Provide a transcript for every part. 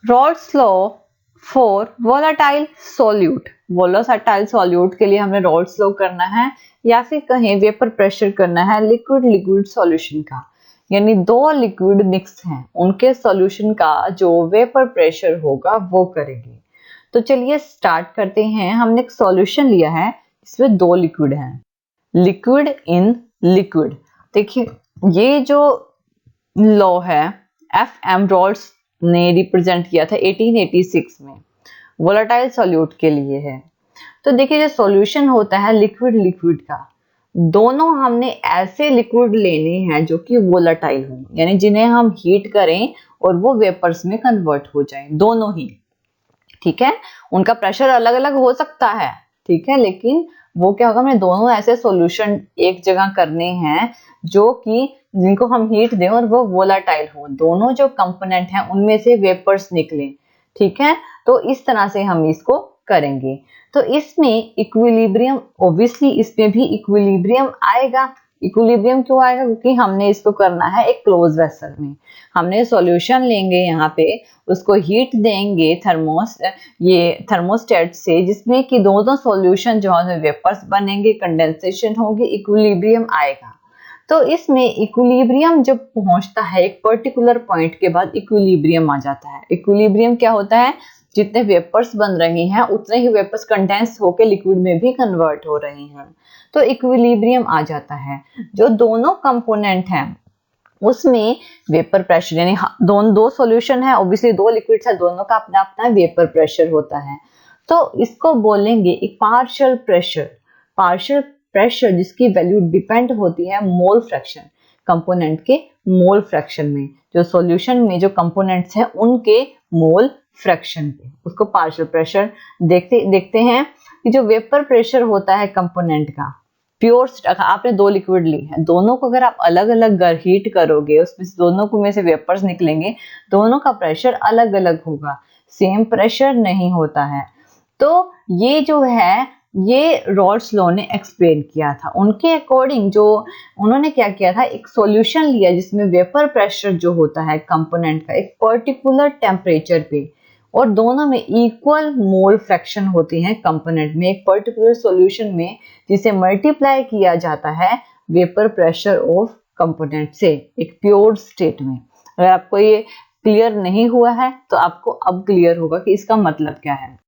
Rawls law for volatile solute, volatile solute के लिए हमें रॉल्स लॉ करना है या फिर कहें वेपर प्रेशर करना है लिक्विड लिक्विड सॉल्यूशन का, यानी दो लिक्विड मिक्स हैं उनके सॉल्यूशन का जो वेपर प्रेशर होगा वो करेंगे। तो चलिए स्टार्ट करते हैं। हमने एक सॉल्यूशन लिया है इसमें दो लिक्विड हैं, लिक्विड इन लिक्विड। देखिए ये जो लॉ है एफ.एम. रॉल्स ने रिप्रेजेंट किया था 1886 में, वोलाटाइल सॉल्यूट के लिए है। तो देखिए जो सॉल्यूशन होता है लिक्विड लिक्विड का, दोनों हमने ऐसे लिक्विड लेने हैं जो कि वोलाटाइल हो, यानी जिन्हें हम हीट करें और वो वेपर्स में कन्वर्ट हो जाएं, दोनों ही। ठीक है, उनका प्रेशर अलग अलग हो सकता है, ठीक है, लेकिन वो क्या होगा, हमें दोनों ऐसे सॉल्यूशन एक जगह करने हैं जो कि जिनको हम हीट दें और वो वोलाटाइल हो, दोनों जो कंपोनेंट हैं उनमें से वेपर्स निकले। ठीक है, तो इस तरह से हम इसको करेंगे। तो इसमें इक्विलिब्रियम, ऑब्वियसली इसमें भी इक्विलिब्रियम आएगा। इक्विलिब्रियम क्यों आएगा? क्योंकि हमने इसको करना है एक क्लोज वेसल में। हमने सॉल्यूशन लेंगे यहाँ पे, उसको हीट देंगे थर्मोस्टेट से, जिसमें कि दोनों सॉल्यूशन जो है वेपर्स बनेंगे, कंडेंसेशन होगी, इक्विलिब्रियम आएगा। तो इसमें इक्विलिब्रियम जब पहुंचता है एक पर्टिकुलर पॉइंट के बाद इक्विलिब्रियम आ जाता है। इक्विलिब्रियम क्या होता है? जितने वेपर्स बन रहे हैं उतने ही वेपर्स कंडेंस होकर लिक्विड में भी कन्वर्ट हो रहे हैं, तो इक्विलिब्रियम आ जाता है। जो दोनों कंपोनेंट हैं उसमें वेपर प्रेशर, यानी दो सॉल्यूशन है, ऑब्वियसली दो लिक्विड्स है, दोनों का अपना अपना वेपर प्रेशर होता है। तो इसको बोलेंगे एक पार्शियल प्रेशर। पार्शियल प्रेशर जिसकी वैल्यू डिपेंड होती है मोल फ्रैक्शन, कंपोनेंट के मोल फ्रैक्शन में, जो सॉल्यूशन में जो कंपोनेंट्स हैं उनके मोल फ्रैक्शन पे, उसको पार्शियल प्रेशर देखते हैं। कि जो वेपर प्रेशर होता है कंपोनेंट का, प्योर, आपने दो लिक्विड ली है, दोनों को अगर आप अलग अलग हीट करोगे, उसमें से दोनों को में से वेपर्स निकलेंगे, दोनों का प्रेशर अलग अलग होगा, सेम प्रेशर नहीं होता है। तो ये जो है ये रॉल्स लॉ ने एक्सप्लेन किया था। उनके अकॉर्डिंग जो उन्होंने क्या किया था, एक सॉल्यूशन लिया जिसमें वेपर प्रेशर जो होता है कंपोनेंट का एक पर्टिकुलर टेम्परेचर पे, और दोनों में इक्वल मोल फ्रैक्शन होती है कंपोनेंट में, एक पर्टिकुलर सॉल्यूशन में, जिसे मल्टीप्लाई किया जाता है वेपर प्रेशर ऑफ कंपोनेंट से एक प्योर स्टेट में। अगर आपको ये क्लियर नहीं हुआ है तो आपको अब क्लियर होगा कि इसका मतलब क्या है।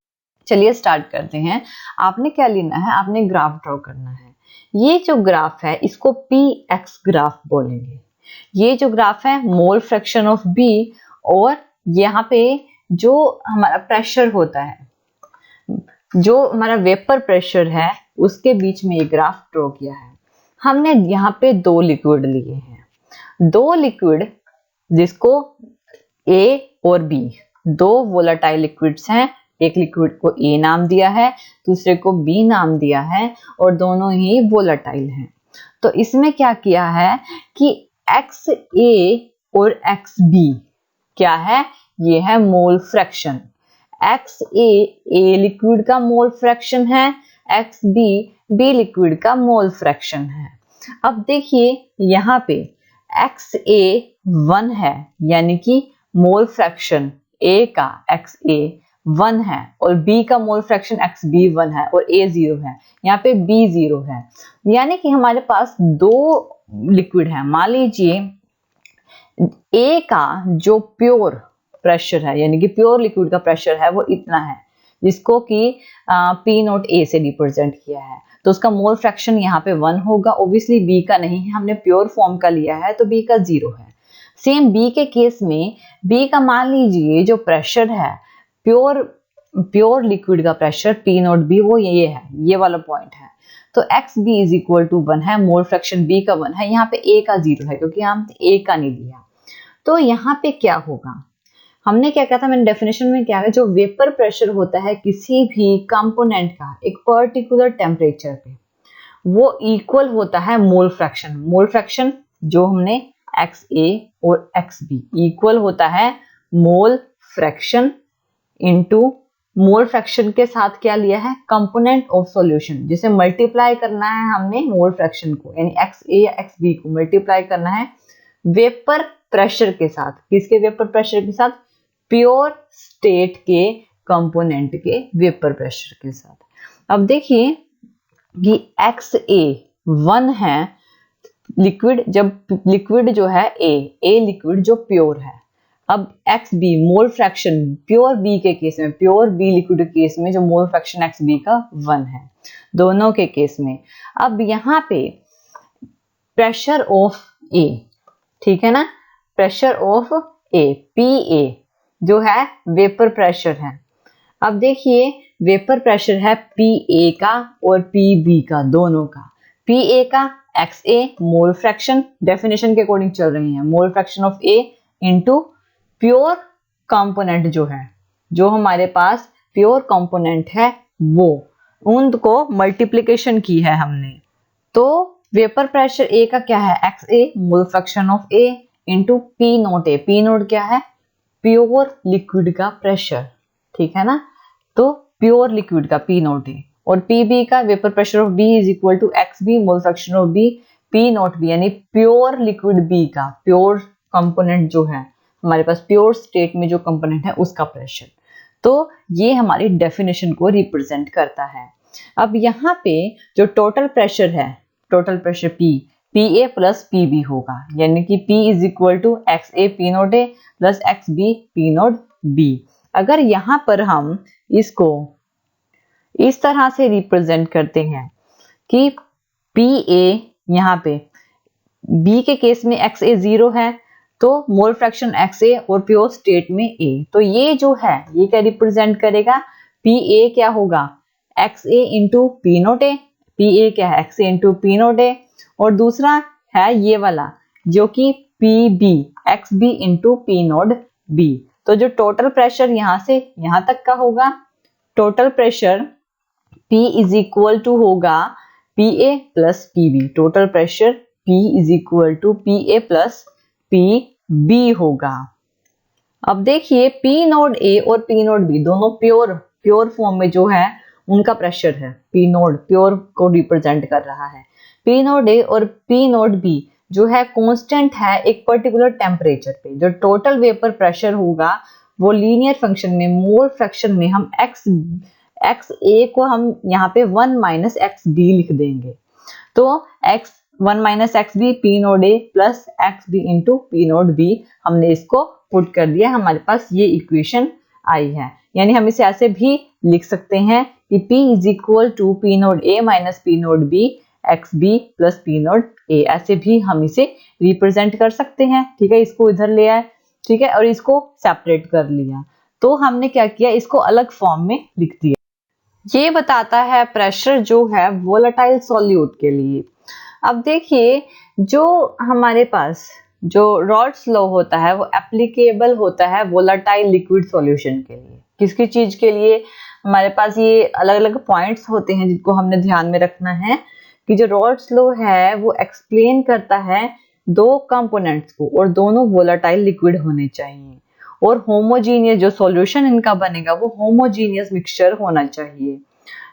चलिए स्टार्ट करते हैं। आपने क्या लेना है, आपने ग्राफ ड्रॉ करना है। ये जो ग्राफ है इसको पी.एक्स ग्राफ बोलेंगे। ये जो ग्राफ है मोल फ्रैक्शन ऑफ बी, और यहाँ पे जो हमारा प्रेशर होता है, जो हमारा वेपर प्रेशर है, उसके बीच में ये ग्राफ ड्रॉ किया है। हमने यहाँ पे दो लिक्विड लिए हैं, दो लिक्विड जिसको ए और बी, दो वोलाटाइल लिक्विड्स हैं। एक लिक्विड को ए नाम दिया है, दूसरे को बी नाम दिया है, और दोनों ही वोलाटाइल हैं। तो इसमें क्या किया है कि एक्स ए और एक्स बी क्या है, ये है mole fraction. X a liquid का मोल फ्रैक्शन है, एक्स बी लिक्विड का मोल फ्रैक्शन है। अब देखिए यहाँ पे एक्स ए 1 है, यानी कि मोल फ्रैक्शन ए का एक्स ए 1 है, और बी का मोल फ्रैक्शन एक्स बी 1 है, और ए 0 है, यहाँ पे बी 0 है। यानी कि हमारे पास दो लिक्विड है। मान लीजिए ए का जो प्योर प्रेशर है, यानी कि प्योर लिक्विड का प्रेशर है, वो इतना है, जिसको कि पी नॉट ए से रिप्रेजेंट किया है, तो उसका मोल फ्रैक्शन यहाँ पे 1 होगा। ऑब्वियसली बी का नहीं है, हमने प्योर फॉर्म का लिया है, तो बी का 0 है। सेम बी के केस में बी का मान लीजिए जो प्रेशर है, प्योर लिक्विड का प्रेशर पी नॉट बी, वो ये है, ये वाला पॉइंट है। तो X B is equal to 1 है, मोल फ्रैक्शन बी का 1 है, यहाँ पे ए का 0 है क्योंकि हम ए का नहीं लिया। तो यहाँ पे क्या होगा, हमने क्या कहा था, मैंने डेफिनेशन में क्या है, जो वेपर प्रेशर होता है किसी भी कंपोनेंट का एक पर्टिकुलर टेम्परेचर पे, वो इक्वल होता है मोल फ्रैक्शन। मोल फ्रैक्शन जो हमने एक्स ए और एक्स बी इक्वल होता है mole fraction into mole fraction के साथ क्या लिया है, कंपोनेंट ऑफ सॉल्यूशन, जिसे मल्टीप्लाई करना है हमने मोल फ्रैक्शन को, यानी एक्स ए या एक्स बी को मल्टीप्लाई करना है वेपर प्रेशर के साथ। किसके वेपर प्रेशर के साथ? प्योर स्टेट के कंपोनेंट के वेपर प्रेशर के साथ। अब देखिए कि XA1 है लिक्विड, जब लिक्विड जो है A लिक्विड जो प्योर है। अब XB mole fraction pure B के केस में, प्योर B लिक्विड के केस में जो मोल फ्रैक्शन XB का 1 है दोनों के केस में। अब यहाँ पे प्रेशर ऑफ A, ठीक है ना, प्रेशर ऑफ A PA जो है वेपर प्रेशर है। अब देखिए वेपर प्रेशर है PA का और PB का, दोनों का। PA का XA मोल फ्रैक्शन डेफिनेशन के अकॉर्डिंग चल रही है, मोल fraction of A into pure component जो है, जो हमारे पास प्योर कंपोनेंट है वो, उनको मल्टीप्लिकेशन की है हमने। तो वेपर प्रेशर A का क्या है, XA mole fraction of A into P naught A। P note क्या है, प्योर लिक्विड का प्रेशर, ठीक है ना, तो प्योर लिक्विड का P नोट A। और PB का vapour pressure of B is equal to XB mole fraction of B P naught B, यानी प्योर लिक्विड B का, प्योर कंपोनेंट जो है हमारे पास, प्योर स्टेट में जो कंपोनेंट है उसका प्रेशर। तो ये हमारी डेफिनेशन को रिप्रेजेंट करता है। अब यहाँ पे जो टोटल प्रेशर है, total pressure P PA plus PB होगा, यानी कि P is equal to XA P naught A plus XB P naught B। अगर यहाँ पर हम इसको इस तरह से रिप्रेजेंट करते हैं कि PA यहाँ पे B के केस में XA 0 है, तो मोल फ्रैक्शन XA और प्योर स्टेट में A, तो ये जो है ये क्या रिप्रेजेंट करेगा, PA क्या होगा XA into P naught A, PA क्या है XA into P naught A, और दूसरा है ये वाला जो कि PB XB into P naught B। तो जो टोटल प्रेशर यहाँ से यहाँ तक का होगा, total pressure P is equal to होगा PA plus PB, total pressure P is equal to PA plus PB होगा। अब देखिए P नोड A और P नोड B दोनों प्योर फॉर्म में जो है उनका प्रेशर है, P नोड प्योर को रिप्रेजेंट कर रहा है। P नोड A और P नोड B जो है कांस्टेंट है एक पर्टिकुलर टेम्परेचर पे। जो टोटल वेपर प्रेशर होगा वो लीनियर फंक्शन में, मोल फ्रैक्शन में हम XA को हम यहाँ पे 1 माइनस XB लिख देंगे। तो X1 minus XB P naught A plus XB into P naught B, हमने इसको पुट कर दिया, हमारे पास ये इक्वेशन आई है। यानी हम इसे ऐसे भी लिख सकते हैं कि P is equal to P naught A minus P naught B XB plus P naught A, ऐसे भी हम इसे रिप्रेजेंट कर सकते हैं। ठीक है, इसको इधर ले आए, ठीक है, और इसको सेपरेट कर लिया। तो हमने क्या किया, इसको अलग फॉर्म में लिख दिया। ये बताता है प्रेशर जो है वोलेटाइल सॉल्यूट के लिए। अब देखिए जो हमारे पास जो रॉल्स लॉ होता है वो एप्लीकेबल होता है वोलेटाइल लिक्विड सॉल्यूशन के लिए। किसकी चीज के लिए, हमारे पास ये अलग अलग पॉइंट्स होते हैं जिनको हमने ध्यान में रखना है कि जो रॉल्स लॉ है वो एक्सप्लेन करता है दो कंपोनेंट्स को और दोनों वोलेटाइल लिक्विड होने चाहिए, और होमोजीनियस जो सॉल्यूशन इनका बनेगा वो होमोजीनियस मिक्सचर होना चाहिए।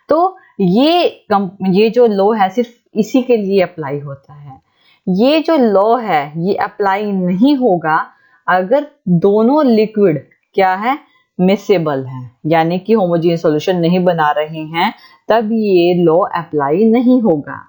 तो ये जो लॉ है सिर्फ इसी के लिए अप्लाई होता है। ये जो लॉ है ये अप्लाई नहीं होगा अगर दोनों लिक्विड क्या है, मिसेबल है, यानी कि होमोजीनियस सॉल्यूशन नहीं बना रहे हैं, तब ये लॉ अप्लाई नहीं होगा।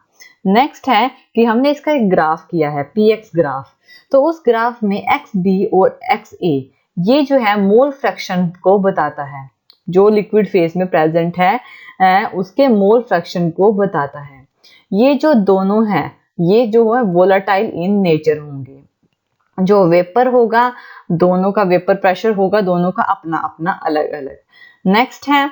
नेक्स्ट है कि हमने इसका एक ग्राफ किया है, पीएक्स ग्राफ। तो उस ग्राफ में XB और XA ये जो है मोल फ्रैक्शन को बताता है, जो लिक्विड फेज में प्रेजेंट है उसके मोल फ्रैक्शन को बताता है। ये जो दोनों हैं ये जो है वोलेटाइल इन नेचर होंगे। जो वेपर होगा दोनों का वेपर प्रेशर होगा, दोनों का अपना अपना अलग अलग। नेक्स्ट है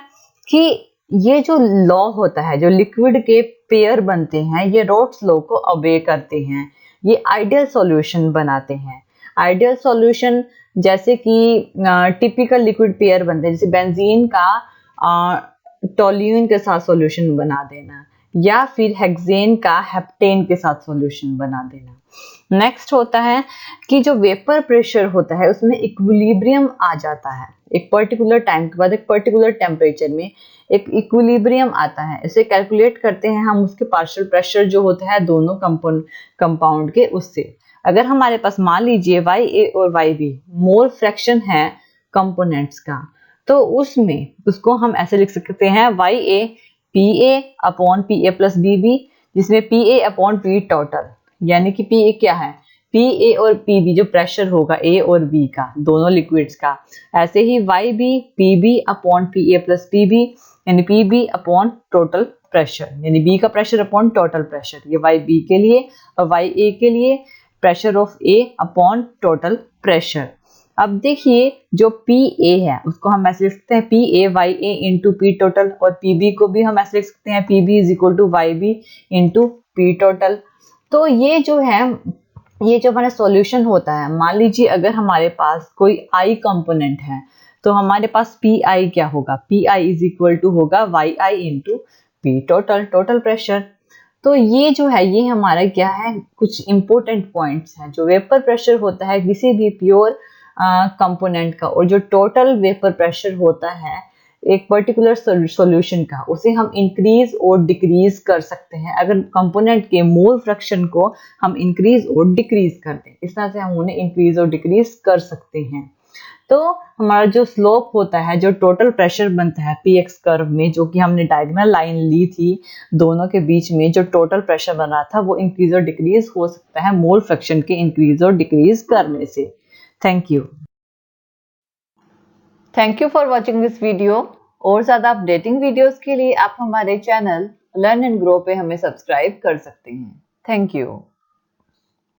कि ये जो लॉ होता है, जो लिक्विड के पेयर बनते हैं, ये रॉल्स लॉ को ओबे करते हैं, ये आइडियल सॉल्यूशन बनाते हैं। आइडियल सॉल्यूशन जैसे कि टिपिकल लिक्विड पेयर बनते हैं, जैसे बेंजीन का टोल्यूइन के साथ सॉल्यूशन बना देना, या फिर हेक्सेन का हेप्टेन के साथ सॉल्यूशन बना देना। नेक्स्ट होता है कि जो वेपर प्रेशर होता है उसमें इक्विलिब्रियम आ जाता है, एक पर्टिकुलर टाइम के बाद एक पर्टिकुलर टेम्परेचर में एक इक्विलिब्रियम आता है। इसे कैलकुलेट करते हैं हम उसके पार्शियल प्रेशर जो होता है दोनों कंपाउंड के, उससे। अगर हमारे पास मान लीजिए YA और YB मोल फ्रैक्शन है कंपोनेंट्स का, तो उसमें उसको हम ऐसे लिख सकते हैं YA PA upon PA plus BB, जिसमें PA अपॉन P टोटल, यानी कि PA क्या है, PA और PB जो प्रेशर होगा A और B का, दोनों लिक्विड्स का। ऐसे ही YB PB upon PA plus PB, यानी PB अपॉन टोटल प्रेशर, यानी B का प्रेशर अपॉन टोटल प्रेशर, ये YB के लिए। और YA के लिए pressure of A upon total pressure. अब देखिए जो PA है उसको हम ऐसे लिख सकते हैं PA YA into P total, और PB को भी हम ऐसे लिख सकते हैं PB is equal to YB into P total. तो ये जो है, ये जो हमारा सॉल्यूशन होता है, मान लीजिए अगर हमारे पास कोई I कंपोनेंट है तो हमारे पास PI क्या होगा, PI इज इक्वल टू होगा YI into P total, total pressure. तो ये जो है ये हमारा क्या है, कुछ इंपॉर्टेंट पॉइंट्स हैं। जो वेपर प्रेशर होता है किसी भी प्योर कंपोनेंट का, और जो टोटल वेपर प्रेशर होता है एक पर्टिकुलर सॉल्यूशन का, उसे हम इंक्रीज और डिक्रीज कर सकते हैं अगर कंपोनेंट के मोल फ्रैक्शन को हम इंक्रीज और डिक्रीज कर दें। इस तरह से हम उन्हें इंक्रीज और डिक्रीज कर सकते हैं। तो हमारा जो स्लोप होता है, जो टोटल प्रेशर बनता है PX कर्व में, जो कि हमने डायगोनल लाइन ली थी दोनों के बीच में, जो टोटल प्रेशर बना था वो इंक्रीज और डिक्रीज हो सकता है मोल फ्रैक्शन के इंक्रीज और डिक्रीज करने से। Thank you. Thank you for watching this video. और ज़्यादा अपडेटिंग वीडियोस के लिए आप हमारे चैनल लर्न एंड ग्रो पे हमें सब्सक्राइब कर सकते हैं। Thank you.